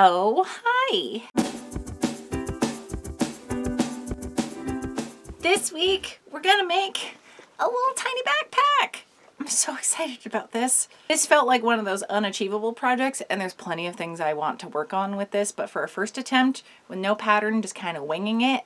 Oh, hi! This week, we're gonna make a little tiny backpack. I'm so excited about this. This felt like one of those unachievable projects, and there's plenty of things I want to work on with this, but for a first attempt, with no pattern, just kind of winging it,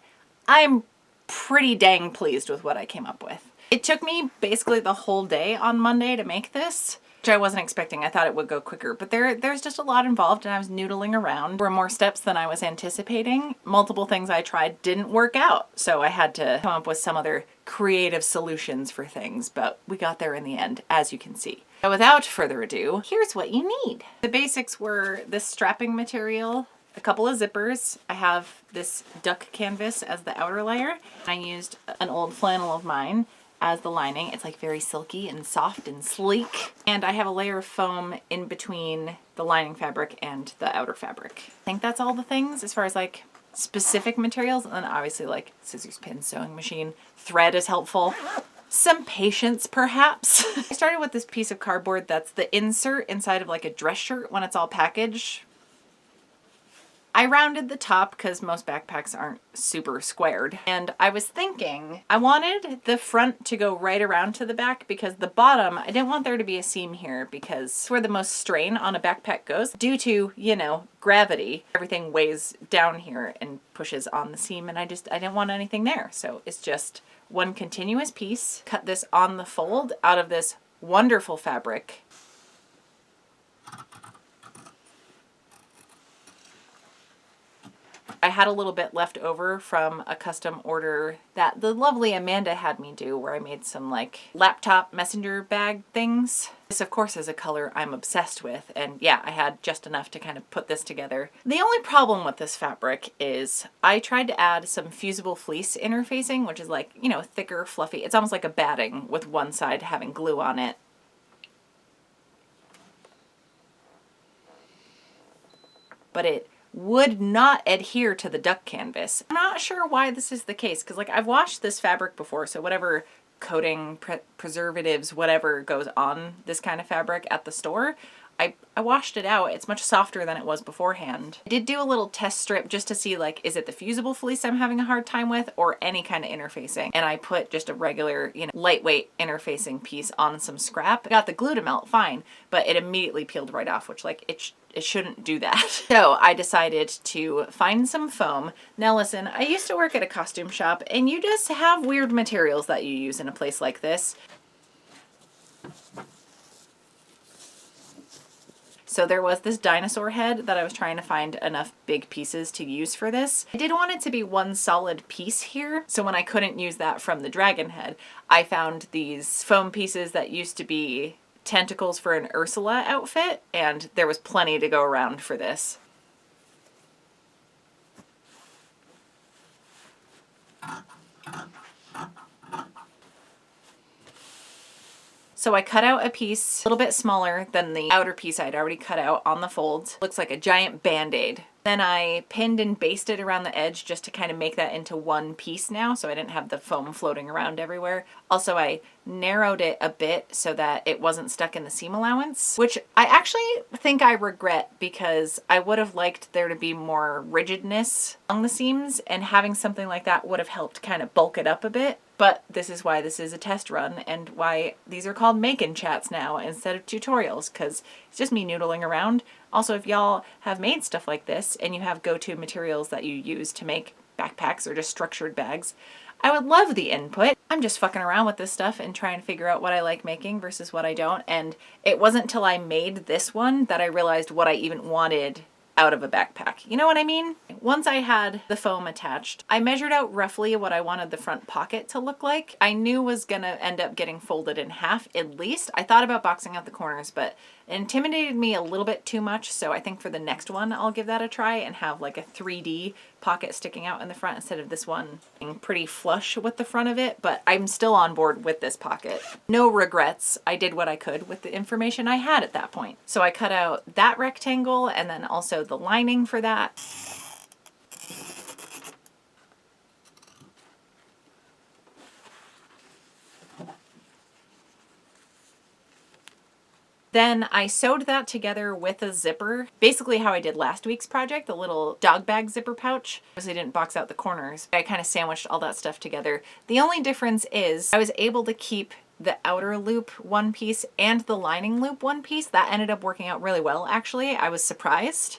I'm pretty dang pleased with what I came up with. It took me basically the whole day on Monday to make this, which I wasn't expecting. I thought it would go quicker, but there's just a lot involved and I was noodling around. There were more steps than I was anticipating. Multiple things I tried didn't work out, so I had to come up with some other creative solutions for things, but we got there in the end, as you can see. So without further ado, here's what you need. The basics were this strapping material, a couple of zippers. I have this duck canvas as the outer layer. I used an old flannel of mine as the lining. It's like very silky and soft and sleek. And I have a layer of foam in between the lining fabric and the outer fabric. I think that's all the things as far as like specific materials. And then obviously like scissors, pins, sewing machine, thread is helpful. Some patience perhaps. I started with this piece of cardboard that's the insert inside of like a dress shirt when it's all packaged. I rounded the top because most backpacks aren't super squared. And I was thinking I wanted the front to go right around to the back because the bottom, I didn't want there to be a seam here because it's where the most strain on a backpack goes due to, you know, gravity. Everything weighs down here and pushes on the seam and I didn't want anything there. So it's just one continuous piece. Cut this on the fold out of this wonderful fabric. I had a little bit left over from a custom order that the lovely Amanda had me do where I made some like laptop messenger bag things. This of course is a color I'm obsessed with and yeah, I had just enough to kind of put this together. The only problem with this fabric is I tried to add some fusible fleece interfacing, which is like, you know, thicker, fluffy. It's almost like a batting with one side having glue on it. But it would not adhere to the duck canvas. I'm not sure why this is the case because like I've washed this fabric before, so whatever coating, preservatives, whatever goes on this kind of fabric at the store, I washed it out. It's much softer than it was beforehand. I did do a little test strip just to see like, is it the fusible fleece I'm having a hard time with or any kind of interfacing? And I put just a regular, you know, lightweight interfacing piece on some scrap. I got the glue to melt fine, but it immediately peeled right off, which like it shouldn't do that. So I decided to find some foam. Now listen, I used to work at a costume shop and you just have weird materials that you use in a place like this. So there was this dinosaur head that I was trying to find enough big pieces to use for this. I did want it to be one solid piece here. So when I couldn't use that from the dragon head, I found these foam pieces that used to be tentacles for an Ursula outfit, and there was plenty to go around for this. So I cut out a piece a little bit smaller than the outer piece I'd already cut out on the fold. Looks like a giant band-aid. Then I pinned and basted around the edge just to kind of make that into one piece now so I didn't have the foam floating around everywhere. Also, I narrowed it a bit so that it wasn't stuck in the seam allowance, which I actually think I regret because I would have liked there to be more rigidness along the seams and having something like that would have helped kind of bulk it up a bit. But this is why this is a test run and why these are called make-in chats now instead of tutorials, because it's just me noodling around. Also, if y'all have made stuff like this and you have go-to materials that you use to make backpacks or just structured bags, I would love the input. I'm just fucking around with this stuff and trying to figure out what I like making versus what I don't. And it wasn't until I made this one that I realized what I even wanted out of a backpack. You know what I mean? Once I had the foam attached, I measured out roughly what I wanted the front pocket to look like. I knew was gonna end up getting folded in half at least. I thought about boxing out the corners, but it intimidated me a little bit too much, so I think for the next one I'll give that a try and have like a 3D pocket sticking out in the front instead of this one being pretty flush with the front of it, but I'm still on board with this pocket. No regrets. I did what I could with the information I had at that point. So I cut out that rectangle and then also the lining for that. Then I sewed that together with a zipper, basically how I did last week's project, the little dog bag zipper pouch. Obviously didn't box out the corners. I kind of sandwiched all that stuff together. The only difference is I was able to keep the outer loop one piece and the lining loop one piece. That ended up working out really well, actually. I was surprised.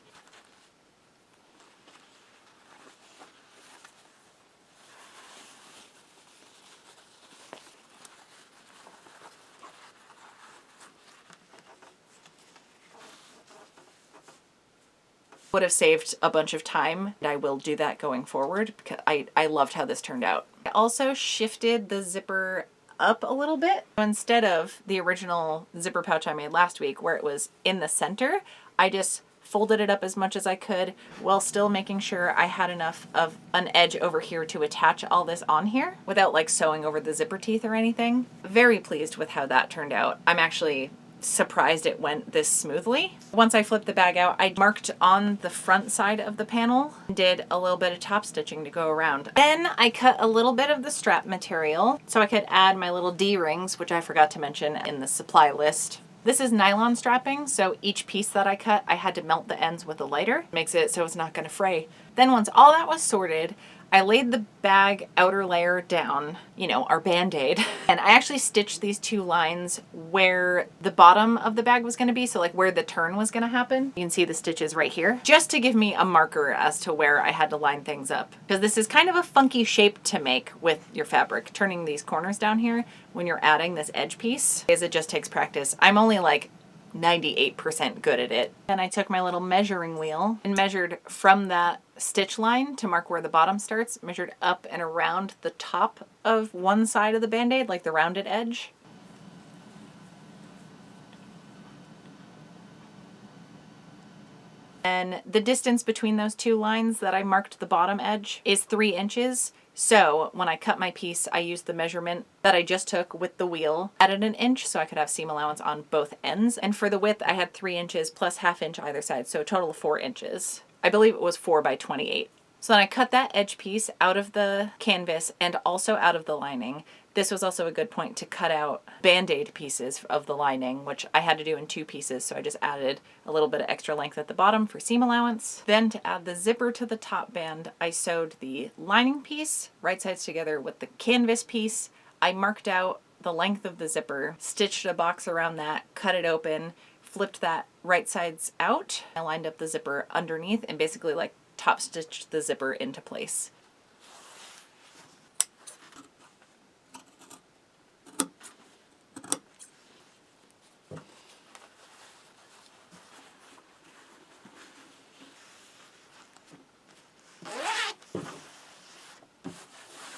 Would have saved a bunch of time, and I will do that going forward because I loved how this turned out. I also shifted the zipper up a little bit. Instead of the original zipper pouch I made last week where it was in the center, I just folded it up as much as I could while still making sure I had enough of an edge over here to attach all this on here without like sewing over the zipper teeth or anything. Very pleased with how that turned out. I'm actually surprised it went this smoothly. Once I flipped the bag out, I marked on the front side of the panel, did a little bit of top stitching to go around. Then I cut a little bit of the strap material so I could add my little D-rings, which I forgot to mention in the supply list. This is nylon strapping, so each piece that I cut, I had to melt the ends with a lighter. Makes it so it's not gonna fray. Then once all that was sorted, I laid the bag outer layer down, you know, our Band-Aid, and I actually stitched these two lines where the bottom of the bag was going to be, so like where the turn was going to happen. You can see the stitches right here, just to give me a marker as to where I had to line things up. Because this is kind of a funky shape to make with your fabric, turning these corners down here when you're adding this edge piece, is it just takes practice. I'm only like 98% good at it. And I took my little measuring wheel and measured from that stitch line to mark where the bottom starts, measured up and around the top of one side of the Band-Aid, like the rounded edge. And the distance between those two lines that I marked the bottom edge is 3 inches. So when I cut my piece, I used the measurement that I just took with the wheel, added an inch so I could have seam allowance on both ends. And for the width, I had 3 inches plus ½ inch either side, so a total of 4 inches. I believe it was 4 by 28. So then I cut that edge piece out of the canvas and also out of the lining. This was also a good point to cut out Band-Aid pieces of the lining, which I had to do in 2 pieces, so I just added a little bit of extra length at the bottom for seam allowance. Then to add the zipper to the top band, I sewed the lining piece right sides together with the canvas piece. I marked out the length of the zipper, stitched a box around that, cut it open, flipped that right sides out. I lined up the zipper underneath and basically like top stitched the zipper into place.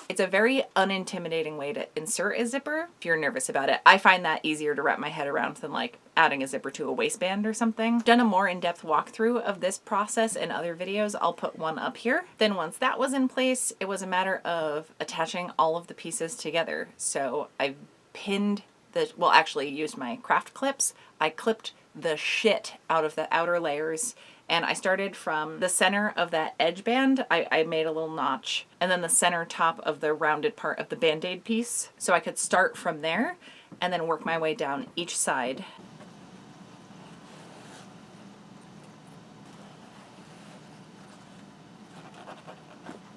It's a very unintimidating way to insert a zipper if you're nervous about it. I find that easier to wrap my head around than like adding a zipper to a waistband or something. I've done a more in-depth walkthrough of this process in other videos. I'll put one up here. Then once that was in place, it was a matter of attaching all of the pieces together. So I pinned the, well, actually used my craft clips. I clipped the shit out of the outer layers. And I started from the center of that edge band. I made a little notch, and then the center top of the rounded part of the Band-Aid piece. So I could start from there and then work my way down each side.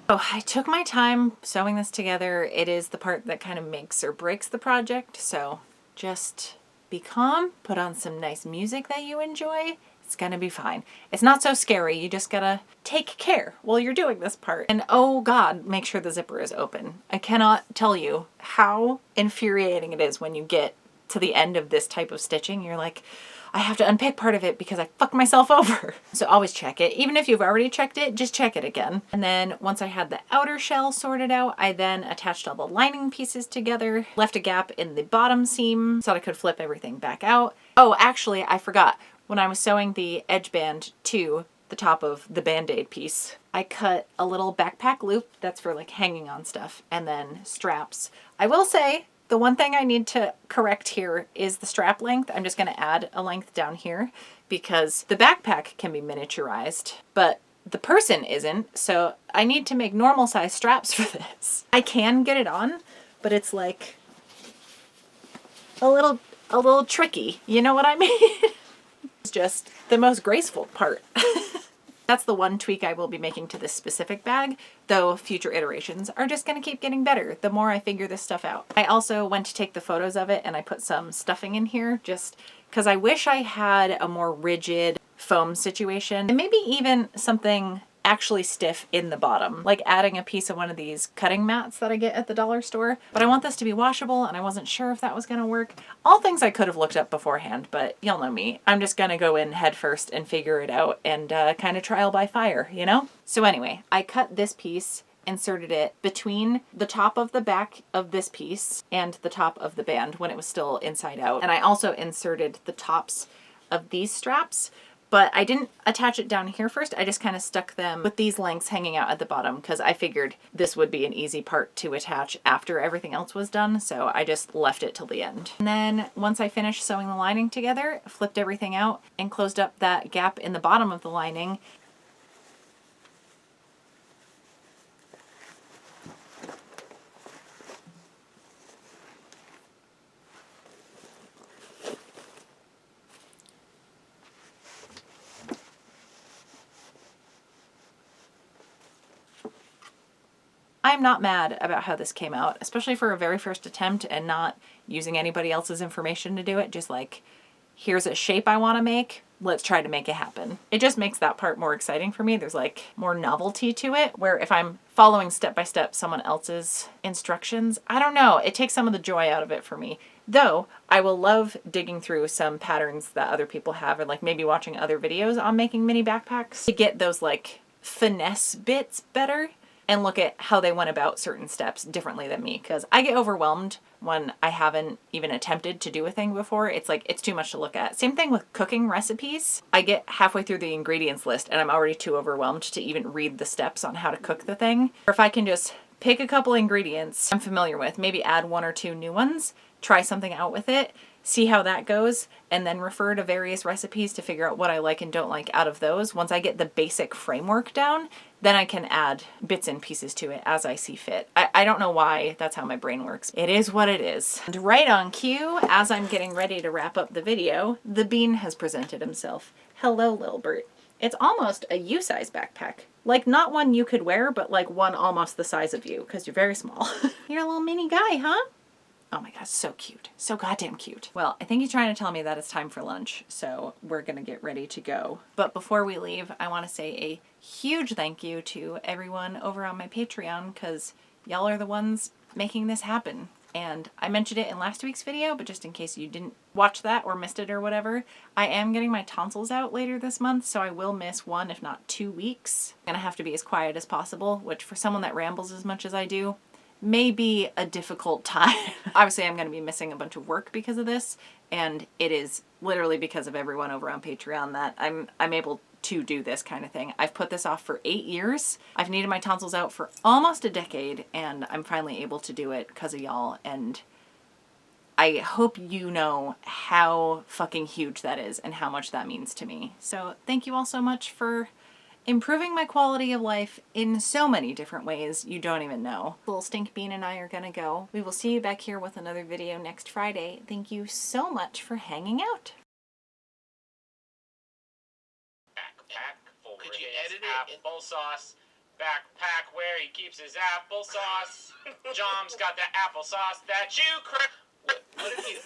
Oh, I took my time sewing this together. It is the part that kind of makes or breaks the project. So just be calm, put on some nice music that you enjoy. It's gonna be fine. It's not so scary. You just gotta take care while you're doing this part. And oh God, make sure the zipper is open. I cannot tell you how infuriating it is when you get to the end of this type of stitching. You're like, I have to unpick part of it because I fucked myself over. So always check it. Even if you've already checked it, just check it again. And then once I had the outer shell sorted out, I then attached all the lining pieces together, left a gap in the bottom seam so that I could flip everything back out. Oh, actually, I forgot. When I was sewing the edge band to the top of the Band-Aid piece, I cut a little backpack loop that's for like hanging on stuff, and then straps. I will say the one thing I need to correct here is the strap length. I'm just going to add a length down here because the backpack can be miniaturized, but the person isn't, so I need to make normal size straps for this. I can get it on, but it's like a little a little tricky. You know what I mean? It's just the most graceful part. That's the one tweak I will be making to this specific bag, though future iterations are just going to keep getting better the more I figure this stuff out. I also went to take the photos of it and I put some stuffing in here just because I wish I had a more rigid foam situation and maybe even something actually stiff in the bottom, like adding a piece of one of these cutting mats that I get at the dollar store. But I want this to be washable and I wasn't sure if that was going to work. All things I could have looked up beforehand, but y'all know me. I'm just going to go in head first and figure it out and kind of trial by fire, you know? So anyway, I cut this piece, inserted it between the top of the back of this piece and the top of the band when it was still inside out. And I also inserted the tops of these straps, but I didn't attach it down here first. I just kind of stuck them with these lengths hanging out at the bottom because I figured this would be an easy part to attach after everything else was done. So I just left it till the end. And then once I finished sewing the lining together, flipped everything out and closed up that gap in the bottom of the lining. I'm not mad about how this came out, especially for a very first attempt and not using anybody else's information to do it. Just like, here's a shape I want to make. Let's try to make it happen. It just makes that part more exciting for me. There's like more novelty to it, where if I'm following step by step someone else's instructions, I don't know, it takes some of the joy out of it for me. Though I will love digging through some patterns that other people have, or like maybe watching other videos on making mini backpacks to get those like finesse bits better and look at how they went about certain steps differently than me, because I get overwhelmed when I haven't even attempted to do a thing before. It's like, it's too much to look at. Same thing with cooking recipes. I get halfway through the ingredients list and I'm already too overwhelmed to even read the steps on how to cook the thing. Or if I can just pick a couple ingredients I'm familiar with, maybe add one or two new ones, try something out with it, see how that goes, and then refer to various recipes to figure out what I like and don't like out of those. Once I get the basic framework down, then I can add bits and pieces to it as I see fit. I don't know why that's how my brain works. It is what it is. And right on cue, as I'm getting ready to wrap up the video, the bean has presented himself. Hello, Lil Bert. It's almost a you-size backpack. Like, not one you could wear, but like one almost the size of you, because you're very small. You're a little mini guy, huh? Oh my God, so cute. So goddamn cute. Well, I think he's trying to tell me that it's time for lunch, so we're gonna get ready to go. But before we leave, I wanna say a huge thank you to everyone over on my Patreon, because y'all are the ones making this happen. And I mentioned it in last week's video, but just in case you didn't watch that or missed it or whatever, I am getting my tonsils out later this month, so I will miss 1, if not 2 weeks. I'm gonna have to be as quiet as possible, which for someone that rambles as much as I do, may be a difficult time. Obviously, I'm going to be missing a bunch of work because of this, and it is literally because of everyone over on Patreon that I'm able to do this kind of thing. I've put this off for 8 years. I've needed my tonsils out for almost a decade, and I'm finally able to do it because of y'all, and I hope you know how fucking huge that is and how much that means to me. So thank you all so much for improving my quality of life in so many different ways you don't even know. Little Stink Bean and I are gonna go. We will see you back here with another video next Friday. Thank you so much for hanging out. Could you edit it? Applesauce backpack where he keeps his applesauce. Jom's got that applesauce that you crack. What if you...